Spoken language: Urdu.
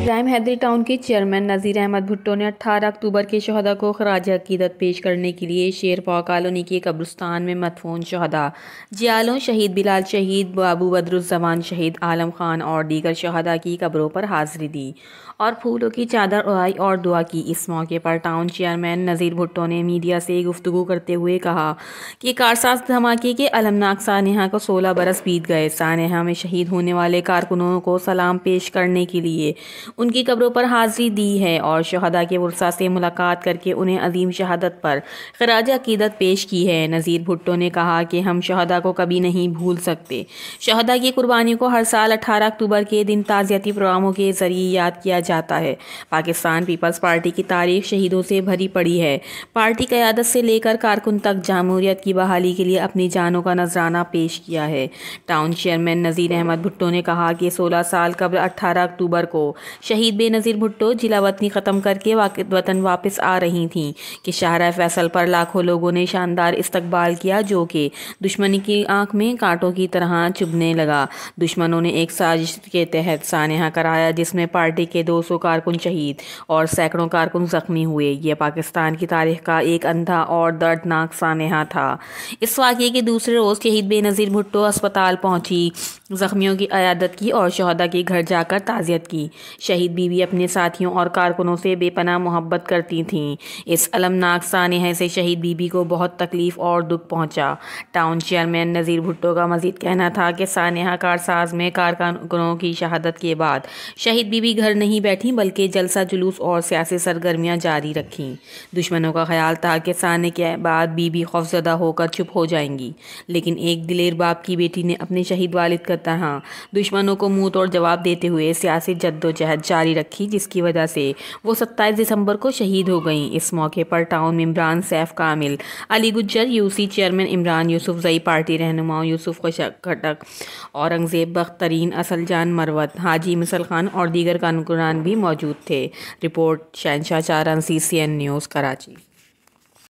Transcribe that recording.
ابراہیم حیدری ٹاؤن کے چیئرمین نذیر احمد بھٹو نے 18 اکتوبر کے شہداء کو خراج عقیدت پیش کرنے کے لیے شیرپا کالونی کے قبرستان میں مدفون شہداء جیالوں شہید بلال، شہید بابو بدرالزمان، شہید عالم خان اور دیگر شہداء کی قبروں پر حاضری دی اور پھولوں کی چادر اڑائی اور دعا کی۔ اس موقع پر ٹاؤن چیئرمین نذیر بھٹو نے میڈیا سے گفتگو کرتے ہوئے کہا کہ کارساز دھماکے کے المناک سانحہ کو 16 برس بیت گئے۔ سانحہ میں شہید ہونے والے کارکنوں کو سلام پیش کرنے کے لیے ان کی قبروں پر حاضری دی ہے اور شہداء کے ورثاء سے ملاقات کر کے انہیں عظیم شہادت پر خراج عقیدت پیش کی ہے۔ نذیر بھٹو نے کہا کہ ہم شہداء کو کبھی نہیں بھول سکتے۔ شہداء کی قربانیوں کو ہر سال 18 اکتوبر کے دن تعزیتی پروگراموں کے ذریعے یاد کیا جاتا ہے۔ پاکستان پیپلز پارٹی کی تاریخ شہیدوں سے بھری پڑی ہے۔ پارٹی قیادت سے لے کر کارکن تک جمہوریت کی بحالی کے لیے اپنی جانوں کا نذرانہ پیش کیا ہے۔ ٹاؤن چیئرمین نذیر احمد بھٹو نے کہا کہ 16 سال قبل 18 اکتوبر کو شہید بے نظیر بھٹو جلا وطنی ختم کر کے وطن واپس آ رہی تھیں کہ شاہراہ فیصل پر لاکھوں لوگوں نے شاندار استقبال کیا جو کہ دشمنی کی آنکھ میں کانٹوں کی طرح چبھنے لگا۔ دشمنوں نے ایک سازش کے تحت سانحہ کرایا جس میں پارٹی کے 200 کارکن شہید اور سینکڑوں کارکن زخمی ہوئے۔ یہ پاکستان کی تاریخ کا ایک اندھا اور دردناک سانحہ تھا۔ اس واقعے کے دوسرے روز شہید بے نظیر بھٹو اسپتال پہنچی، زخمیوں کی عیادت کی اور شہداء کے گھر جا کر تعزیت کی۔ شہید بیوی اپنے ساتھیوں اور کارکنوں سے بے پناہ محبت کرتی تھیں۔ اس المناک سانحہ سے شہید بیوی کو بہت تکلیف اور دکھ پہنچا۔ ٹاؤن چیئرمین نذیر بھٹو کا مزید کہنا تھا کہ سانحہ کارساز میں کارکنوں کی شہادت کے بعد شہید بیوی گھر نہیں بیٹھی بلکہ جلسہ جلوس اور سیاسی سرگرمیاں جاری رکھیں۔ دشمنوں کا خیال تھا کہ سانحے کے بعد بیوی خوفزدہ ہو کر چپ ہو جائیں گی، لیکن ایک دلیر باپ کی بیٹی نے اپنے شہید والد کی طرح دشمنوں کو منہ توڑ جواب دیتے ہوئے سیاسی جدوجہد جاری رکھی جس کی وجہ سے وہ 27 دسمبر کو شہید ہو گئیں۔ اس موقع پر ٹاؤن ممبران سیف کامل، علی گجر، یوسی چیئرمین عمران یوسف زئی، پارٹی رہنماؤں یوسف کھٹک، اورنگزیب بخترین، اصل جان مروت، حاجی مثل خان اور دیگر کارکنان بھی موجود تھے۔ رپورٹ شہنشاہ چارن، CCN نیوز، کراچی۔